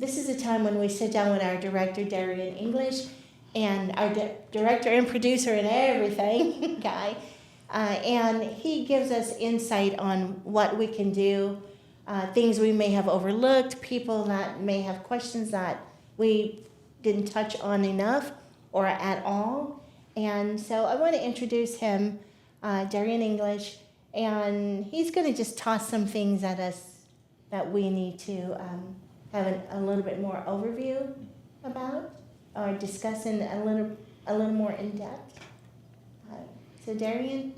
this is a time when we sit down with our director, Darian English, and our director and producer and everything, Guy. And he gives us insight on what we can do, things we may have overlooked, people that may have questions that we didn't touch on enough or at all. And so I want to introduce him, Darian English, and he's going to just toss some things at us that we need to have a little bit more overview about or discuss in a little more in depth. So Darian,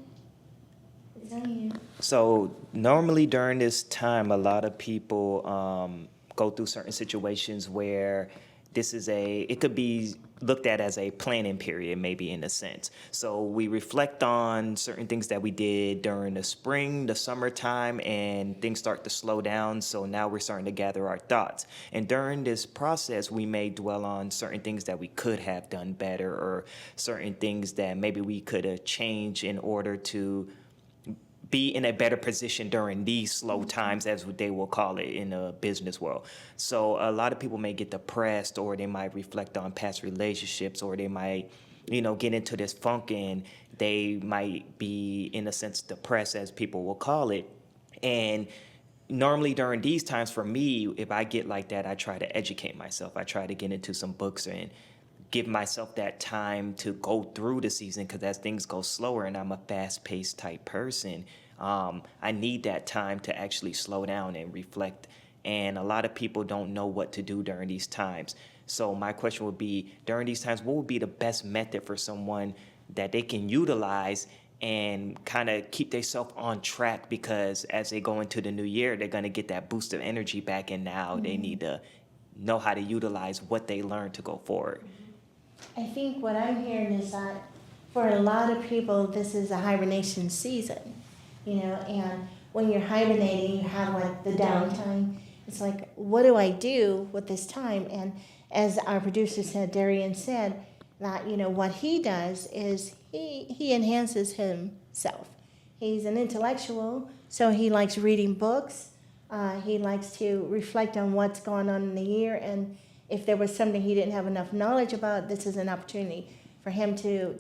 it's on you. So normally during this time, a lot of people go through certain situations where it could be looked at as a planning period, maybe in a sense. So we reflect on certain things that we did during the spring, the summertime, and things start to slow down. So now we're starting to gather our thoughts. And during this process, we may dwell on certain things that we could have done better or certain things that maybe we could have changed in order to be in a better position during these slow times, as they will call it in the business world. So a lot of people may get depressed, or they might reflect on past relationships, or they might, get into this funk, and they might be, in a sense, depressed, as people will call it. And normally during these times, for me, if I get like that, I try to educate myself. I try to get into some books and give myself that time to go through the season, because as things go slower and I'm a fast-paced type person, I need that time to actually slow down and reflect. And a lot of people don't know what to do during these times. So my question would be, during these times, what would be the best method for someone that they can utilize and kind of keep themselves on track? Because as they go into the new year, they're going to get that boost of energy back, and now they need to know how to utilize what they learned to go forward. I think what I'm hearing is that for a lot of people, this is a hibernation season, and when you're hibernating, you have like the downtime. It's like, what do I do with this time? And as our producer said, Darian said, that, what he does is he enhances himself. He's an intellectual, so he likes reading books. He likes to reflect on what's going on in the year, and if there was something he didn't have enough knowledge about, this is an opportunity for him to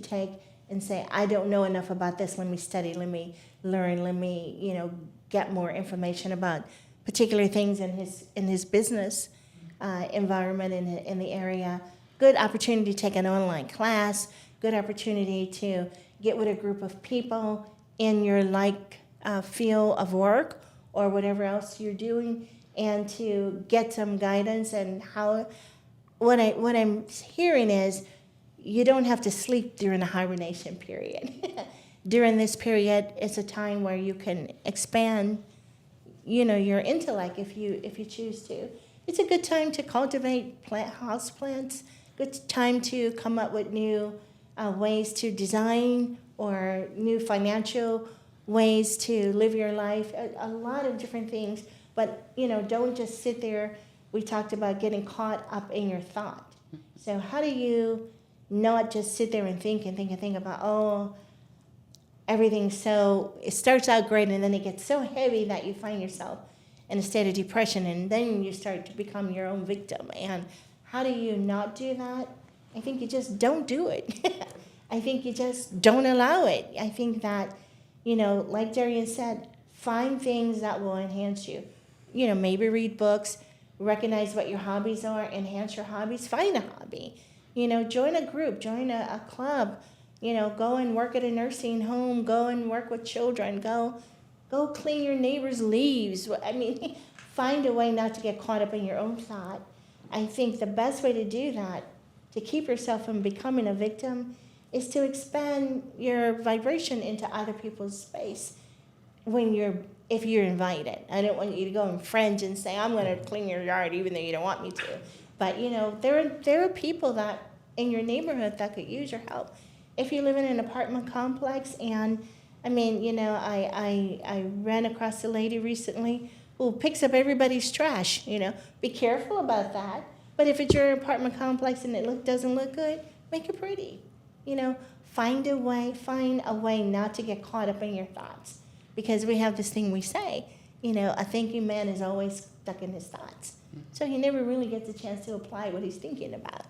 take and say, I don't know enough about this. Let me study. Let me learn. Let me, get more information about particular things in his business environment in the area. Good opportunity to take an online class. Good opportunity to get with a group of people in your field of work or whatever else you're doing, and to get some guidance. And what I'm hearing is, you don't have to sleep during the hibernation period. During this period, it's a time where you can expand, your intellect if you choose to. It's a good time to cultivate house plants. Good time to come up with new ways to design, or new financial ways to live your life. A lot of different things. But, don't just sit there. We talked about getting caught up in your thought. So how do you not just sit there and think about, everything it starts out great, and then it gets so heavy that you find yourself in a state of depression, and then you start to become your own victim. And how do you not do that? I think you just don't do it. I think you just don't allow it. I think that, like Darian said, find things that will enhance you. Maybe read books, recognize what your hobbies are, enhance your hobbies, find a hobby. Join a group, join a club, go and work at a nursing home, go and work with children, go clean your neighbor's leaves. I mean, find a way not to get caught up in your own thought. I think the best way to do that, to keep yourself from becoming a victim, is to expand your vibration into other people's space if you're invited. I don't want you to go and fringe and say, I'm going to clean your yard even though you don't want me to. But, there are people that in your neighborhood that could use your help. If you live in an apartment complex, and, I ran across a lady recently who picks up everybody's trash, Be careful about that. But if it's your apartment complex and it doesn't look good, make it pretty. Find a way not to get caught up in your thoughts. Because we have this thing we say, a thinking man is always stuck in his thoughts. So he never really gets a chance to apply what he's thinking about.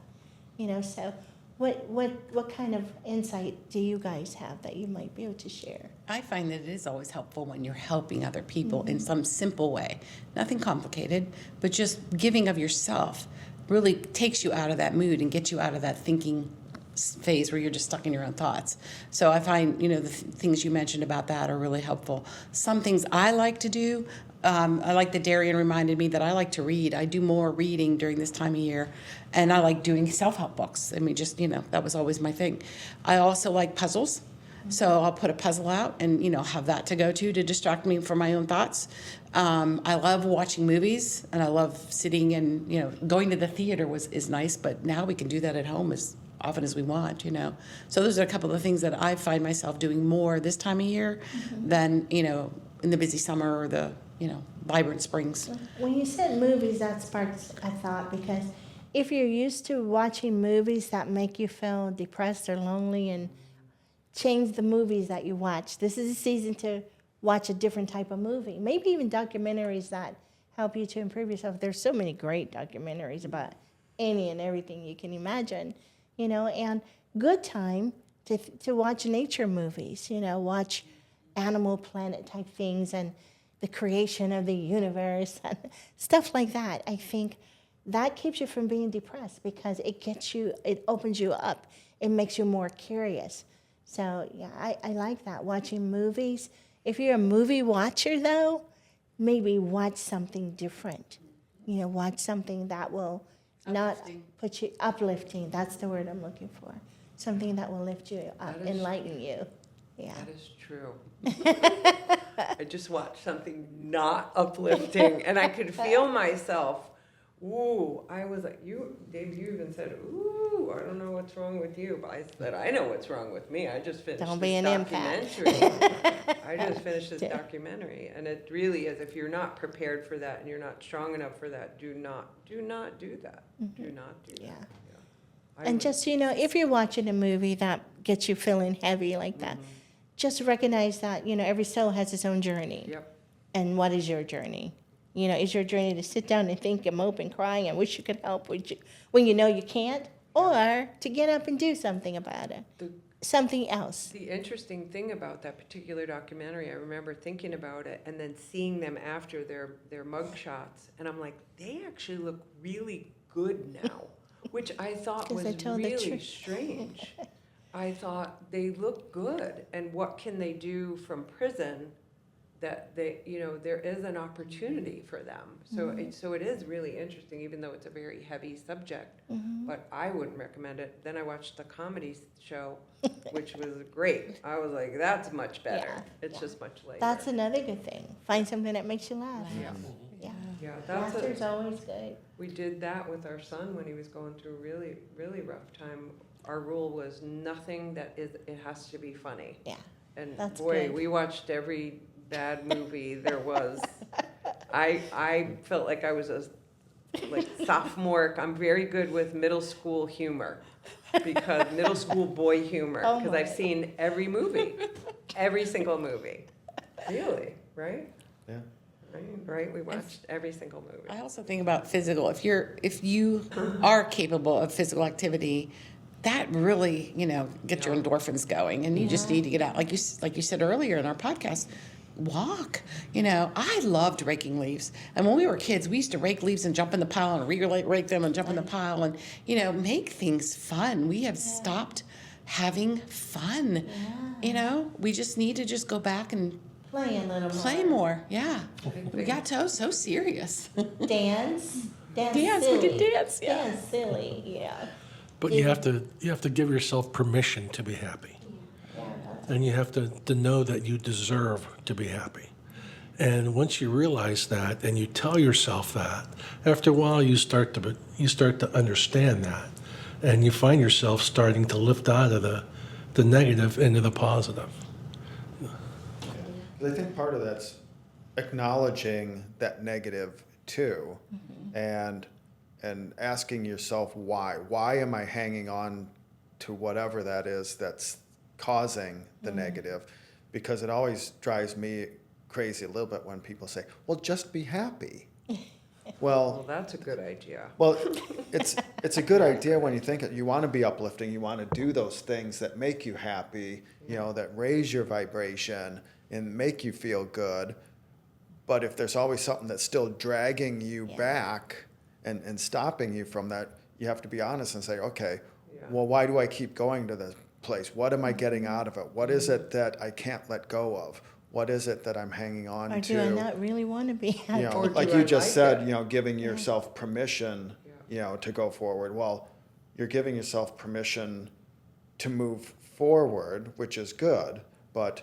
So what kind of insight do you guys have that you might be able to share? I find that it is always helpful when you're helping other people in some simple way. Nothing complicated, but just giving of yourself really takes you out of that mood and gets you out of that thinking phase where you're just stuck in your own thoughts. So I find, the things you mentioned about that are really helpful. Some things I like to do, I like that Darian reminded me that I like to read. I do more reading during this time of year, and I like doing self-help books. I mean, just, that was always my thing. I also like puzzles. So I'll put a puzzle out and, have that to go to distract me from my own thoughts. I love watching movies, and I love sitting and, going to the theater is nice, but now we can do that at home as often as we want, So those are a couple of the things that I find myself doing more this time of year than, in the busy summer or the, vibrant springs. When you said movies, that sparks a thought, because if you're used to watching movies that make you feel depressed or lonely, and change the movies that you watch. This is a season to watch a different type of movie. Maybe even documentaries that help you to improve yourself. There's so many great documentaries about any and everything you can imagine, and good time to watch nature movies, watch Animal Planet type things and the creation of the universe and stuff like that. I think that keeps you from being depressed, because it opens you up. It makes you more curious. So, yeah, I like that, watching movies. If you're a movie watcher, though, maybe watch something different. Watch something that will not put you, uplifting, that's the word I'm looking for. Something that will lift you up, enlighten you. Yeah. That is true. I just watched something not uplifting, and I could feel myself. Ooh, I was like, Dave, you even said, ooh, I don't know what's wrong with you. But I said, I know what's wrong with me. I just finished Don't be an documentary. empath. I just finished this documentary. And it really is, if you're not prepared for that and you're not strong enough for that, do not do that. Do not do that. Yeah. I And would- just, if you're watching a movie that gets you feeling heavy like that, just recognize that, every soul has its own journey. Yep. And what is your journey? Is your journey to sit down and think and mope and cry and wish you could help when you know you can't? Or to get up and do something about it? Something else. The interesting thing about that particular documentary, I remember thinking about it and then seeing them after their mug shots, and I'm like, they actually look really good now, which I thought 'Cause was they told the really truth. strange. I thought they look good, and what can they do from prison that there is an opportunity for them. So it is really interesting, even though it's a very heavy subject, but I wouldn't recommend it. Then I watched the comedy show, which was great. I was like, that's much better. Yeah, It's just much lighter. That's another good thing. Find something that makes you laugh. Yeah. Yeah. Yeah, Laughter's always good. we did that with our son when he was going through a really, really rough time. Our rule was nothing it has to be funny. Yeah. And That's boy, good. we watched every bad movie there was. I felt like I was a sophomore. I'm very good with middle school humor, because middle school boy humor, Oh because I've seen every movie, every single movie. Really, right? Yeah. Right. We watched every single movie. I also think about physical. If you are capable of physical activity, that really, gets your endorphins going, and you just need to get out. Like you said earlier in our podcast, walk. I loved raking leaves. And when we were kids, we used to rake leaves and jump in the pile and rake them and jump in the pile and, make things fun. We have stopped having fun. We just need to just go back and Play a little more. play more. Yeah. We got so serious. Dance. Dance, silly. we can dance, yeah. Dance silly, yeah. But you have to give yourself permission to be happy. And you have to know that you deserve to be happy. And once you realize that and you tell yourself that, after a while you start to understand that, and you find yourself starting to lift out of the negative into the positive. I think part of that's acknowledging that negative too, and asking yourself why. Why am I hanging on to whatever that is that's causing the negative? Because it always drives me crazy a little bit when people say, well, just be happy. Well, that's a good idea. Well, it's a good idea when you think it. You want to be uplifting. You want to do those things that make you happy, that raise your vibration and make you feel good. But if there's always something that's still dragging you back and stopping you from that, you have to be honest and say, okay, well, why do I keep going to this place? What am I getting out of it? What is it that I can't let go of? What is it that I'm hanging on Or to? do I not really want to be happy? Or Like do you I just like said, it? giving yourself permission, to go forward. Well, you're giving yourself permission to move forward, which is good, but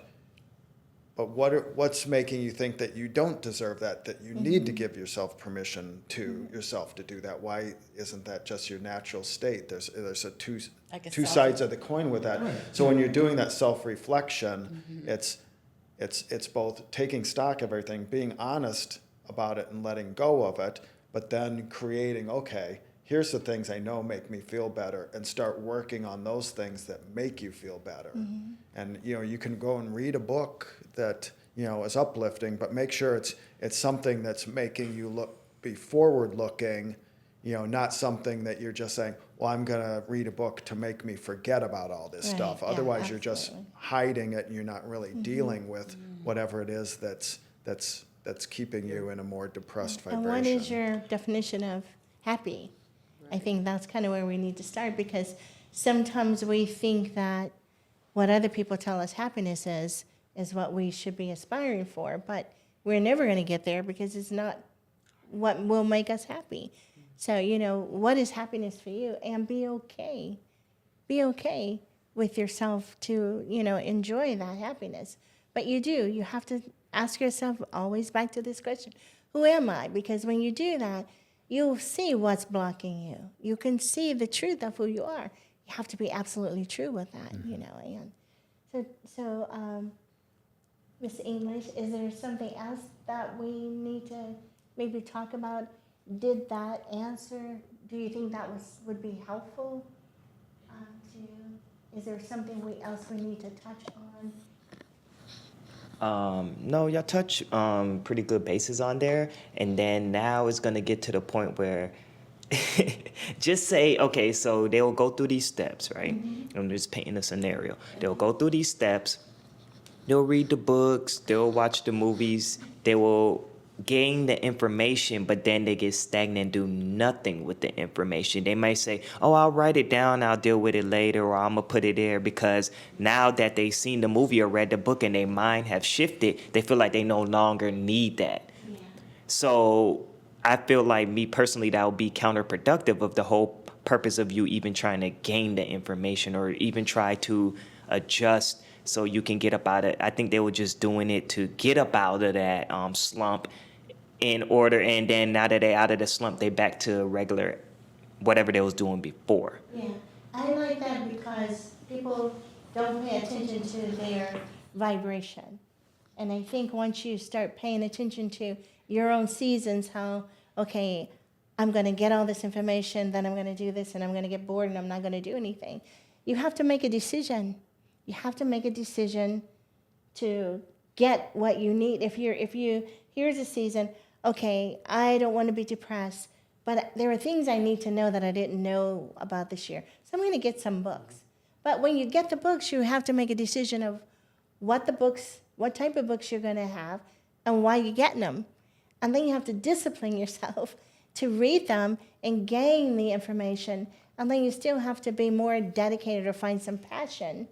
what's making you think that you don't deserve that you need to give yourself permission to yourself to do that? Why isn't that just your natural state? There's a two sides of the coin with that. So when you're doing that self-reflection, it's both taking stock of everything, being honest about it and letting go of it, but then creating, okay, here's the things I know make me feel better, and start working on those things that make you feel better. And you can go and read a book that is uplifting, but make sure it's something that's making you be forward looking, not something that you're just saying, well, I'm going to read a book to make me forget about all this Right, stuff. yeah, Otherwise, you're just absolutely. hiding it, and you're not really dealing with whatever it is that's keeping you in a more depressed And vibration. what is your definition of happy? I think that's kind of where we need to start, because sometimes we think that what other people tell us happiness is what we should be aspiring for, but we're never going to get there because it's not what will make us happy. So, what is happiness for you? And be okay. Be okay with yourself to, enjoy that happiness. But you have to ask yourself always back to this question, who am I? Because when you do that, you'll see what's blocking you. You can see the truth of who you are. You have to be absolutely true with that, And so, Ms. English, is there something else that we need to maybe talk about? Did that answer, do you think that would be helpful to you? Is there something else we need to touch on? No, y'all touch pretty good bases on there, and then now it's gonna get to the point where just say, okay, so they'll go through these steps, right? I'm just painting a scenario. They'll go through these steps, they'll read the books, they'll watch the movies, they will gain the information, but then they get stagnant, do nothing with the information. They might say, oh, I'll write it down, I'll deal with it later, or I'm gonna put it there, because now that they've seen the movie or read the book and their mind have shifted, they feel like they no longer need that. Yeah. So I feel like, me personally, that would be counterproductive of the whole purpose of you even trying to gain the information or even try to adjust so you can get up out of it. I think they were just doing it to get up out of that slump in order, and then now that they're out of the slump, they back to regular whatever they was doing before. Yeah, I like that because people don't pay attention to their vibration. And I think once you start paying attention to your own seasons, how, okay, I'm going to get all this information, then I'm going to do this, and I'm going to get bored, and I'm not going to do anything. You have to make a decision. You have to make a decision to get what you need. If you here's a season, okay, I don't want to be depressed, but there are things I need to know that I didn't know about this year. So I'm going to get some books. But when you get the books, you have to make a decision of what type of books you're going to have and why you're getting them. And then you have to discipline yourself to read them and gain the information. And then you still have to be more dedicated or find some passion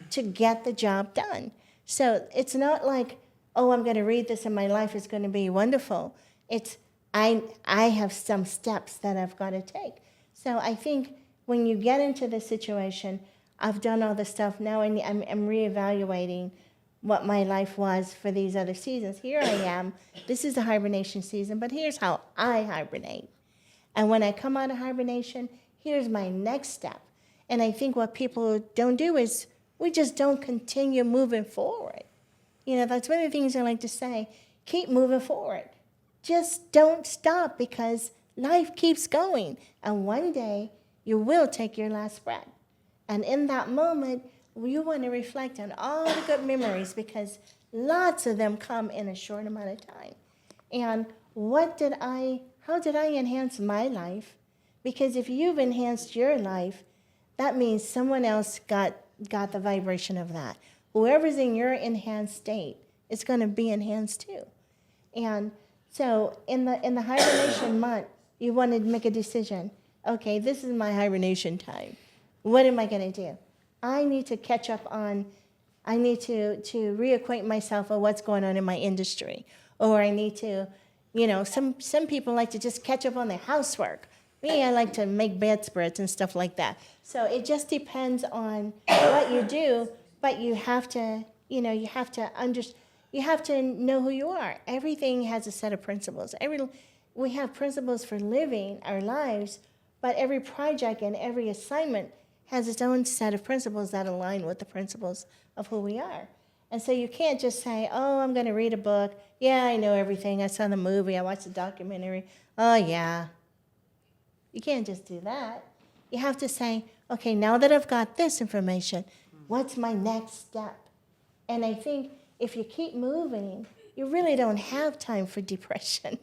to get the job done. So it's not like, oh, I'm going to read this and my life is going to be wonderful. It's, I have some steps that I've got to take. So I think when you get into the situation, I've done all this stuff, now I'm reevaluating what my life was for these other seasons. Here I am. This is the hibernation season, but here's how I hibernate. And when I come out of hibernation, here's my next step. And I think what people don't do is we just don't continue moving forward. That's one of the things I like to say. Keep moving forward. Just don't stop, because life keeps going. And one day you will take your last breath. And in that moment, you want to reflect on all the good memories, because lots of them come in a short amount of time. And how did I enhance my life? Because if you've enhanced your life, that means someone else got the vibration of that. Whoever's in your enhanced state, it's going to be enhanced too. And so in the hibernation month, you want to make a decision. Okay, this is my hibernation time. What am I going to do? I need to catch up on, I need to reacquaint myself with what's going on in my industry. Or I need to, some people like to just catch up on their housework. Me, I like to make bedspreads and stuff like that. So it just depends on what you do, but you have to, you have to know who you are. Everything has a set of principles. We have principles for living our lives, but every project and every assignment has its own set of principles that align with the principles of who we are. And so you can't just say, oh, I'm going to read a book. Yeah, I know everything. I saw the movie. I watched the documentary. Oh, yeah. You can't just do that. You have to say, okay, now that I've got this information, what's my next step? And I think if you keep moving, you really don't have time for depression.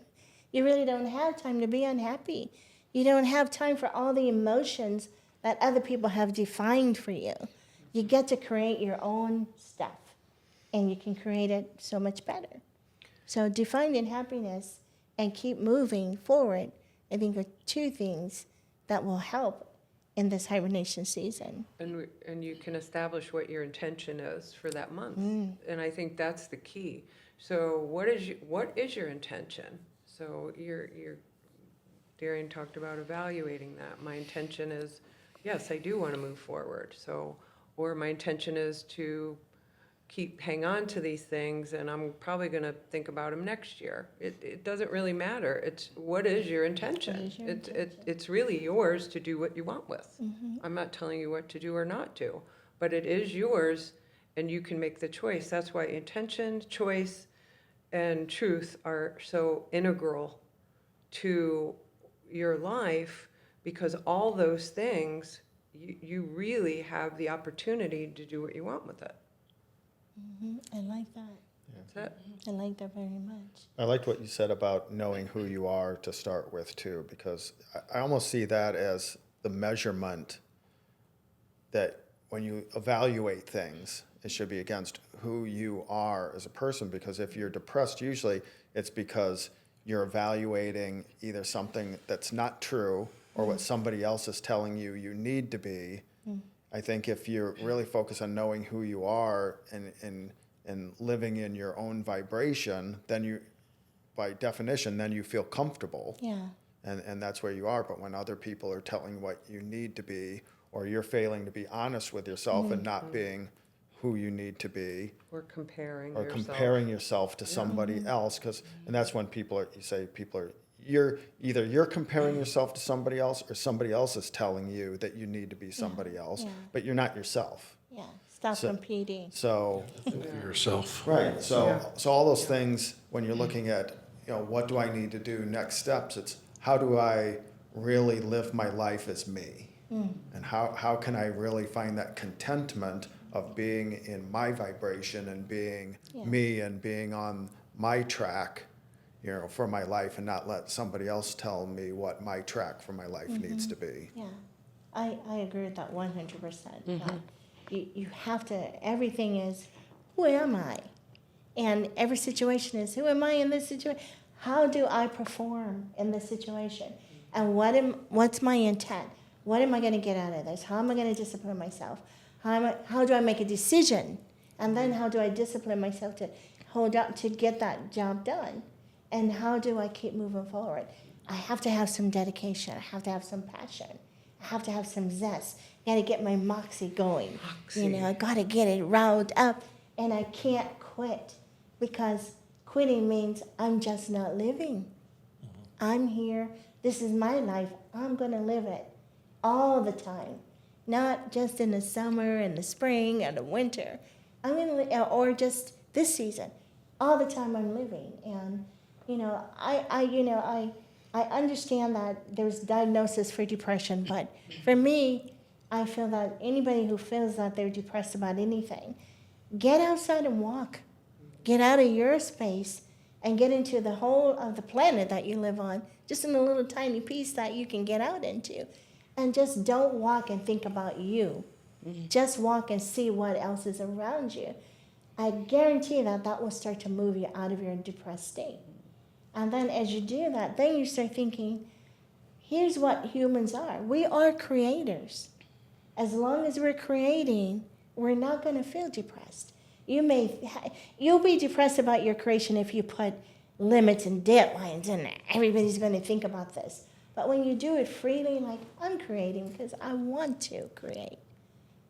You really don't have time to be unhappy. You don't have time for all the emotions that other people have defined for you. You get to create your own stuff, and you can create it so much better. So defining happiness and keep moving forward, I think, are two things that will help in this hibernation season. And you can establish what your intention is for that month. And I think that's the key. So what is your intention? So Darian talked about evaluating that. My intention is, yes, I do want to move forward. So, or my intention is to hang on to these things, and I'm probably going to think about them next year. It doesn't really matter. It's what is your intention? It's really yours to do what you want with. I'm not telling you what to do or not do, but it is yours, and you can make the choice. That's why intention, choice, and truth are so integral to your life, because all those things, you really have the opportunity to do what you want with it. I like that. That's it. I like that very much. I liked what you said about knowing who you are to start with too, because I almost see that as the measurement that when you evaluate things, it should be against who you are as a person. Because if you're depressed, usually it's because you're evaluating either something that's not true or what somebody else is telling you you need to be. I think if you're really focused on knowing who you are and living in your own vibration, then you, by definition, then you feel comfortable. Yeah. And that's where you are. But when other people are telling what you need to be, or you're failing to be honest with yourself and not being who you need to be, Or comparing or yourself. comparing yourself to somebody else, and that's when people are you're comparing yourself to somebody else, or somebody else is telling you that you need to be somebody else, but you're not yourself. Yeah. Stop So- competing. So, For yourself. right, so all those things, when you're looking at, what do I need to do, next steps, it's how do I really live my life as me? And how can I really find that contentment of being in my vibration and being me and being on my track, for my life, and not let somebody else tell me what my track for my life needs to be. Yeah. I agree with that 100%. You have to, everything is, who am I? And every situation is, who am I in this situation? How do I perform in this situation? And what's my intent? What am I going to get out of this? How am I going to discipline myself? How do I make a decision? And then how do I discipline myself to hold up to get that job done? And how do I keep moving forward? I have to have some dedication. I have to have some passion. I have to have some zest. I got to get my moxie going. I got to get it riled up. And I can't quit, because quitting means I'm just not living. I'm here. This is my life. I'm going to live it all the time, not just in the summer and the spring and the winter. Or just this season. All the time I'm living. And I understand that there's diagnosis for depression, but for me, I feel that anybody who feels that they're depressed about anything, get outside and walk. Get out of your space and get into the whole of the planet that you live on just in a little tiny piece that you can get out into. And just don't walk and think about you. Just walk and see what else is around you. I guarantee that that will start to move you out of your depressed state. And then as you do that, then you start thinking, here's what humans are. We are creators. As long as we're creating, we're not going to feel depressed. You'll be depressed about your creation if you put limits and deadlines in there. Everybody's going to think about this. But when you do it freely, like I'm creating because I want to create,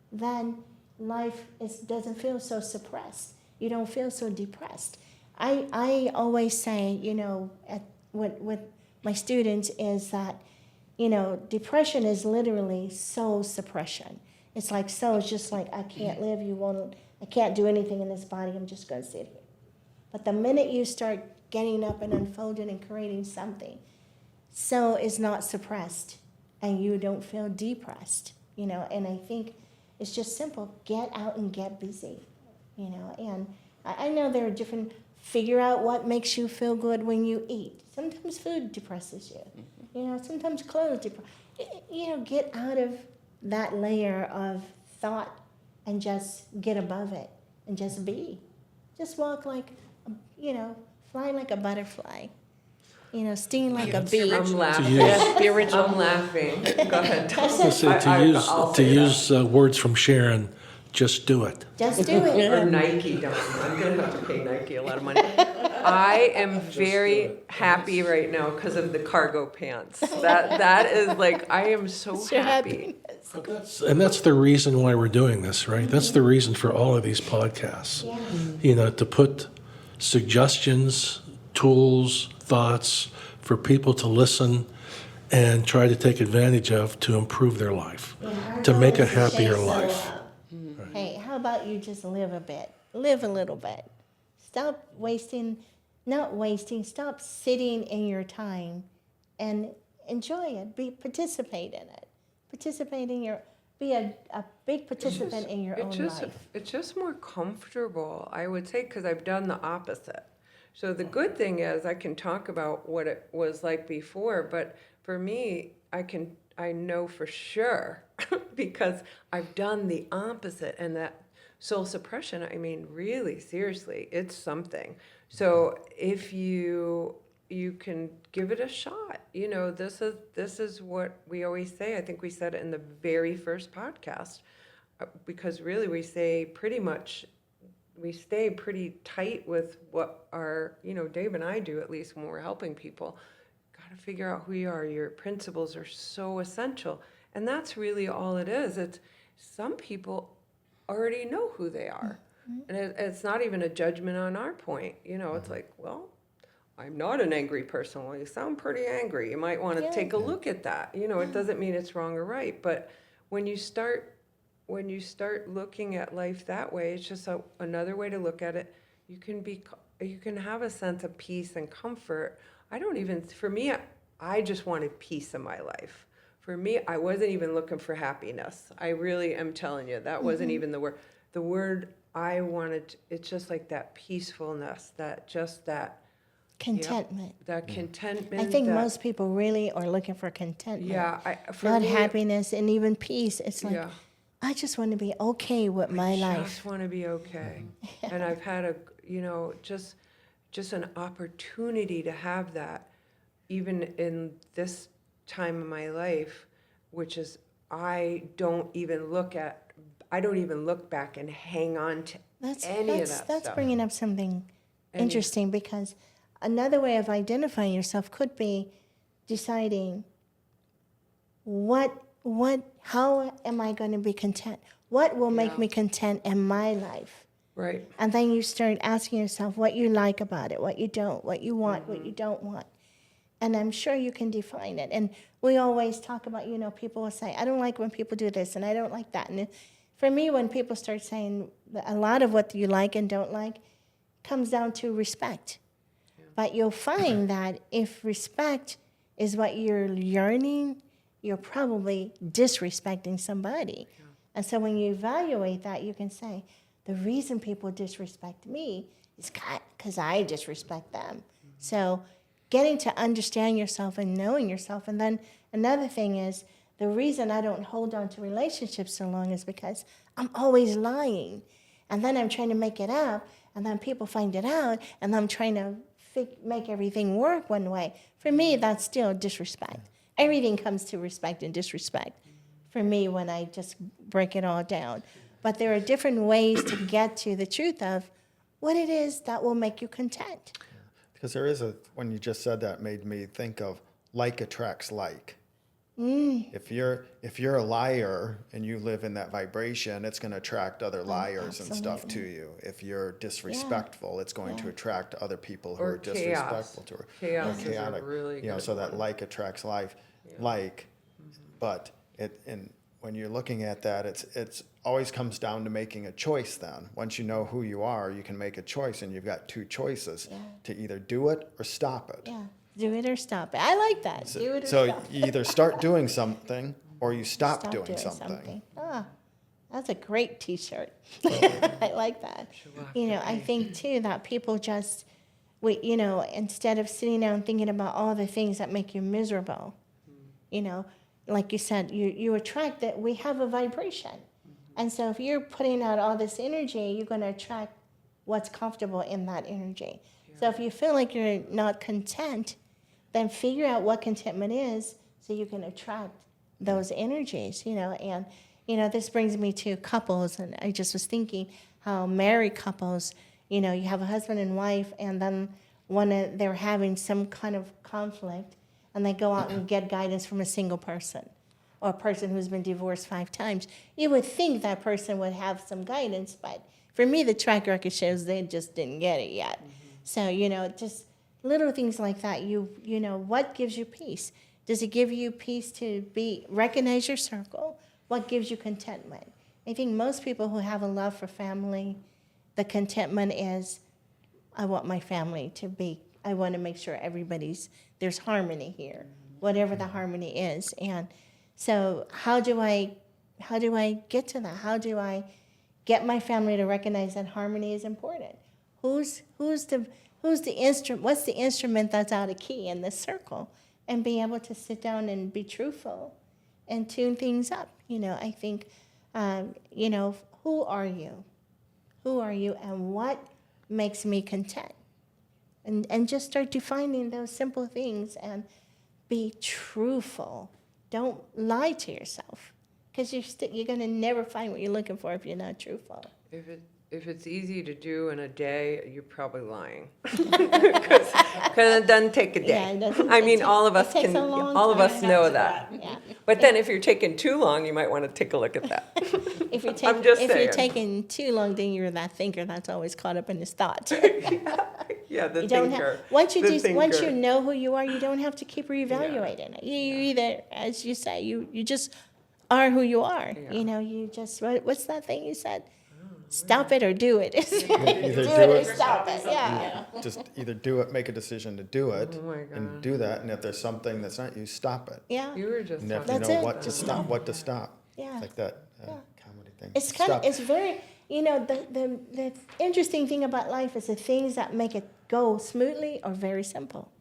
then life doesn't feel so suppressed. You don't feel so depressed. I always say, with my students is that, depression is literally soul suppression. It's like soul is just like, I can't live, I can't do anything in this body, I'm just going to sit here. But the minute you start getting up and unfolding and creating something, soul is not suppressed and you don't feel depressed, and I think it's just simple. Get out and get busy, and I know there are different, figure out what makes you feel good when you eat. Sometimes food depresses you, sometimes clothes depress. Get out of that layer of thought and just get above it and just be. Just walk like, fly like a butterfly. Sting like a bee. I'm laughing. The original. I'm laughing. Go ahead. I was gonna say, I'll to say use words from Sharon, just do it. Just do it. Or Nike, don't. I'm going to have to pay Nike a lot of money. I am very happy right now because of the cargo pants. That is like, I am so It's your happy. happiness. And that's the reason why we're doing this, right? That's the reason for all of these podcasts. To put suggestions, tools, thoughts for people to listen and try to take advantage of to improve their life, to make a happier life. Hey, how about you just live a bit? Live a little bit. Stop stop sitting in your time and enjoy it. Participate in it. Be a big participant in your own life. It's just more comfortable, I would say, because I've done the opposite. So the good thing is I can talk about what it was like before, but for me, I know for sure because I've done the opposite, and that soul suppression, I mean, really, seriously, it's something. So if you can give it a shot, this is what we always say. I think we said it in the very first podcast, because really we say pretty much, we stay pretty tight with what our, Dave and I do, at least when we're helping people. Got to figure out who you are. Your principles are so essential. And that's really all it is. It's some people already know who they are. And it's not even a judgment on our point. It's like, well, I'm not an angry person. Well, you sound pretty angry. You might want to take a look at that. It doesn't mean it's wrong or right. But when you start looking at life that way, it's just another way to look at it. You can have a sense of peace and comfort. For me, I just wanted peace in my life. For me, I wasn't even looking for happiness. I really am telling you, that wasn't even the word. The word I wanted, it's just like that peacefulness, that Contentment. That contentment. I think most people really are looking for contentment. Yeah. Not happiness and even peace. It's like, I just want to be okay with my life. I just want to be okay. And I've had just an opportunity to have that, even in this time of my life, which is I don't even look back and hang on to any of that stuff. That's bringing up something interesting, because another way of identifying yourself could be deciding how am I going to be content? What will make me content in my life? Right. And then you start asking yourself what you like about it, what you don't, what you want, what you don't want. And I'm sure you can define it. And we always talk about, people will say, I don't like when people do this and I don't like that. And for me, when people start saying a lot of what you like and don't like comes down to respect. Yeah. But you'll find that if respect is what you're yearning, you're probably disrespecting somebody. Yeah. And so when you evaluate that, you can say, the reason people disrespect me is because I disrespect them. Mm-hmm. So getting to understand yourself and knowing yourself. And then another thing is, the reason I don't hold on to relationships so long is because I'm always lying. And then I'm trying to make it up, and then people find it out, and I'm trying to make everything work one way. For me, that's still disrespect. Everything comes to respect and disrespect for me when I just break it all down. But there are different ways to get to the truth of what it is that will make you content. Because when you just said that, made me think of like attracts like. If you're a liar and you live in that vibration, it's going to attract other liars and stuff to you. If you're disrespectful, it's going to attract other people who Or are chaos. disrespectful to her. Chaos is a Chaotic. really good So that one. like attracts like. But when you're looking at that, it's always comes down to making a choice. Then once you know who you are, you can make a choice, and you've got two choices to either do it or stop it. Yeah, do it or stop it. I like that. Do it or So stop it. you either start doing something or you stop doing something. Ah, that's a great T-shirt. I like that. I think too that people just, instead of sitting down thinking about all the things that make you miserable, like you said, you attract that. We have a vibration, and so if you're putting out all this energy, you're going to attract what's comfortable in that energy. So if you feel like you're not content, then figure out what contentment is so you can attract those energies, and, this brings me to couples, and I just was thinking how married couples, you have a husband and wife, and then they're having some kind of conflict, and they go out and get guidance from a single person or a person who's been divorced 5 times. You would think that person would have some guidance, but for me, the track record shows they just didn't get it yet. So, just little things like that. What gives you peace? Does it give you peace to recognize your circle? What gives you contentment? I think most people who have a love for family, the contentment is, I want my family to be, I want to make sure there's harmony here, whatever the harmony is. And so how do I get to that? How do I get my family to recognize that harmony is important? What's the instrument that's out of key in this circle? And be able to sit down and be truthful and tune things up. I think, who are you? Who are you, and what makes me content? And just start defining those simple things and be truthful. Don't lie to yourself, because you're going to never find what you're looking for if you're not truthful. If it's easy to do in a day, you're probably lying. Because it doesn't take a day. Yeah, it doesn't. I mean, all of It us takes can. a long All of time. us know that. Yeah. But then, if you're taking too long, you might want to take a look at that. If you're I'm just if you're saying. taking too long, then you're that thinker that's always caught up in his thoughts. Yeah, the You don't thinker. once you The once thinker. you know who you are, you don't have to keep reevaluating it. You either, as you say, you just are who you are. Yeah. You just what's that thing you said? Stop it or do it. Either do do it or it- stop it. Yeah. Just either do it, make a decision to do it, Oh my and God. do that. And if there's something that's not you, stop it. Yeah. You were just And if talking you That's know it. what to Just stop, what to stop. Yeah. Like that comedy thing. It's kind of, Stop. it's very, the interesting thing about life is the things that make it go smoothly are very simple.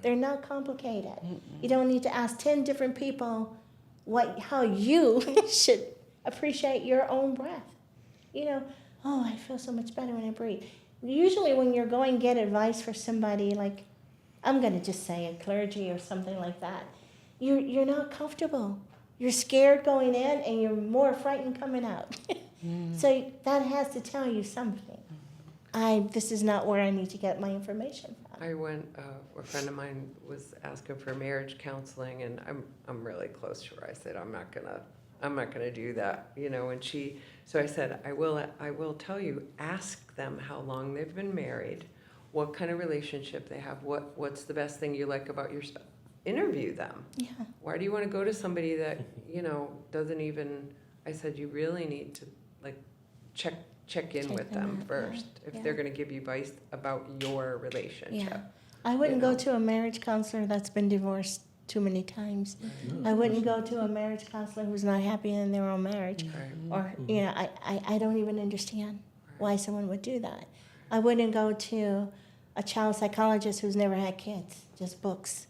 They're not complicated. You don't need to ask 10 different people how you should appreciate your own breath. Oh, I feel so much better when I breathe. Usually when you're going to get advice for somebody, like, I'm going to just say a clergy or something like that, you're not comfortable. You're scared going in and you're more frightened coming out. So that has to tell you something. This is not where I need to get my information from. I went. A friend of mine was asking for marriage counseling, and I'm really close to her. I said I'm not gonna do that, And so I said I will tell you. Ask them how long they've been married, what kind of relationship they have, what's the best thing you like about your stuff. Interview them. Yeah. Why do you want to go to somebody that doesn't even? I said you really need to check in with them first if they're going to give you advice about your relationship. Yeah. I wouldn't go to a marriage counselor that's been divorced too many times. I wouldn't go to a marriage counselor who's not happy in their own marriage. Right. Or, I don't even understand why someone would do that. I wouldn't go to a child psychologist who's never had kids, just books.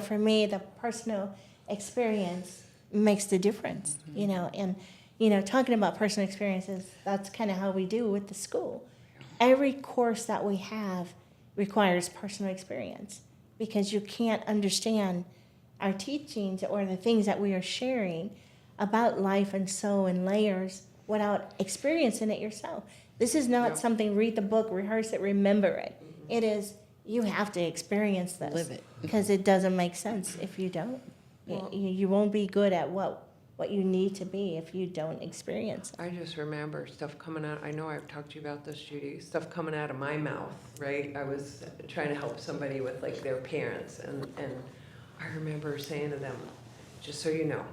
For me, the personal experience makes the difference, and, talking about personal experiences, that's kind of how we do with the school. Every course that we have requires personal experience because you can't understand our teachings or the things that we are sharing about life and soul and layers without experiencing it yourself. This is not something, read the book, rehearse it, remember it. It is, you have to experience this. Live it. Because it doesn't make sense if you don't. You won't be good at what you need to be if you don't experience it. I just remember stuff coming out, I know I've talked to you about this, Judy, stuff coming out of my mouth, right? I was trying to help somebody with like their parents, and I remember saying to them, just so you know,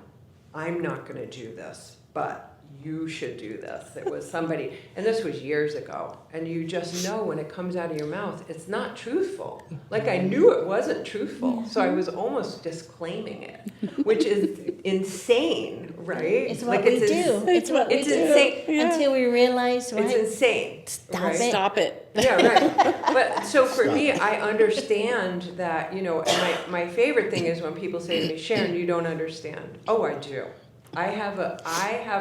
I'm not gonna do this, but you should do this. It was somebody, and this was years ago, and you just know when it comes out of your mouth, it's not truthful. Like I knew it wasn't truthful, so I was almost disclaiming it, which is insane, right? It's what we do. It's what we do. Insane. Until we realize, right? It's insane. Stop right? it. Stop it. Yeah, right. But so for me, I understand that, and my favorite thing is when people say to me, Sharon, you don't understand. Oh, I do. I have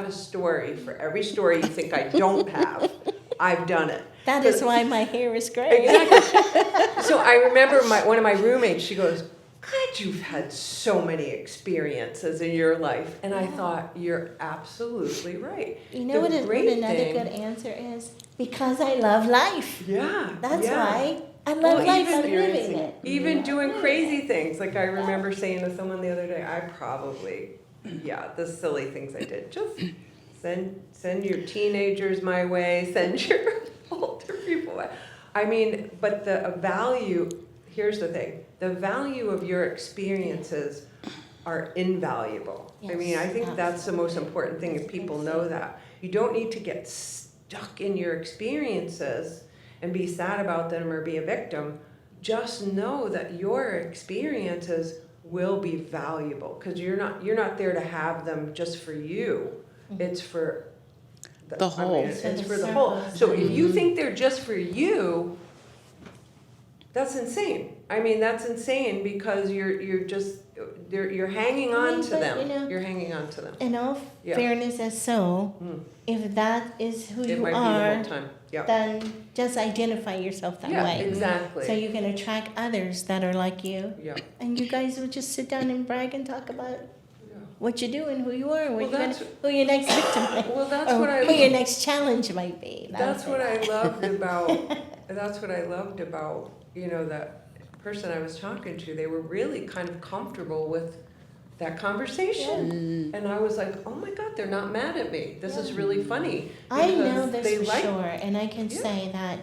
a story for every story you think I don't have. I've done it. That is why my hair is gray. Exactly. So I remember one of my roommates, she goes, God, you've had so many experiences in your life. And I thought, you're absolutely right. You know what another good answer is? Because I love life. Yeah. That's yeah. why I love life. I'm living it. Even doing crazy things. Like I remember saying to someone the other day, the silly things I did. Just send your teenagers my way, send your older people my way. I mean, but here's the thing, the value of your experiences are invaluable. Yes, I mean, I think that's the most important thing, if people know that. You don't need to get stuck in your experiences and be sad about them or be a victim. Just know that your experiences will be valuable, because you're not there to have them just for you. It's for The whole. it's for the whole. So if you think they're just for you, that's insane. I mean, that's insane, because you're hanging on to but, them. You're hanging on to them. In all fairness as if that is who It you might be the are, whole time. Yeah. then just identify yourself that Yeah, way. exactly. So you can attract others that are like you. Yeah. And you guys would just sit down and brag and talk about what you do and who you are, and who your next victim is. Well, that's or what I who your next challenge might be. That's what I loved about. That's what I loved about that person I was talking to. They were really kind of comfortable with that conversation, and I was like, oh my God, they're not mad at me. This is really funny. I know because this for sure, and I can say that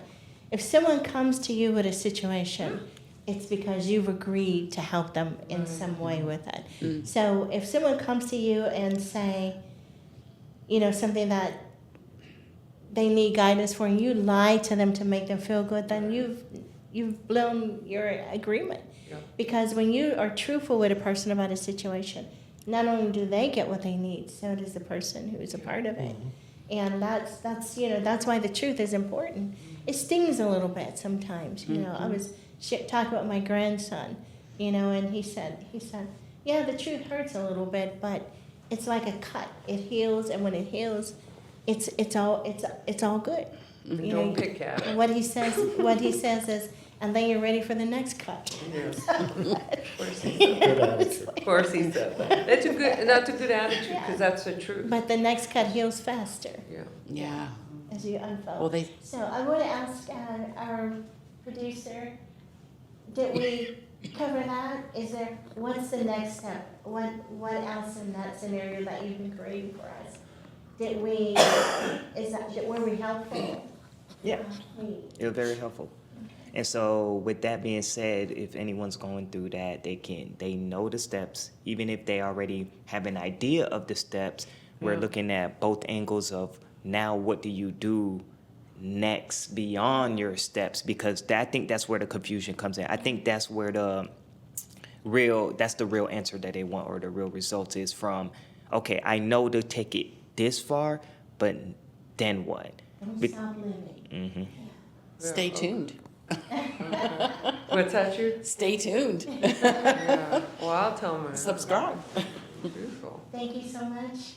if someone comes to you with a situation, it's because you've agreed to help them in some way with it. So if someone comes to you and say, something that they need guidance for, and you lie to them to make them feel good, then you've blown your agreement. Yeah. Because when you are truthful with a person about a situation, not only do they get what they need, so does the person who's a part of it. And that's why the truth is important. It stings a little bit sometimes. I was talking about my grandson, and he said, yeah, the truth hurts a little bit, but it's like a cut. It heals, and when it heals, it's all good. Don't pick at it. What he says is, and then you're ready for the next cut. Yes. Of course he said that. That's a good attitude, because that's the truth. But the next cut heals faster Yeah. as you unfold. Well, So I want to ask our producer, did we cover that? What's the next step? What else in that scenario that you've been creating for us? Were we helpful? Yeah. It was very helpful. And so with that being said, if anyone's going through that, they know the steps, even if they already have an idea of the steps. We're looking at both angles of now what do you do next beyond your steps, because I think that's where the confusion comes in. I think that's where the real answer that they want, or the real results is from, okay, I know to take it this far, but then what? Don't stop living. Mm-hmm. Stay tuned. What's that, you? Stay tuned. Yeah, well, I'll tell them. Subscribe. Beautiful. Thank you so much.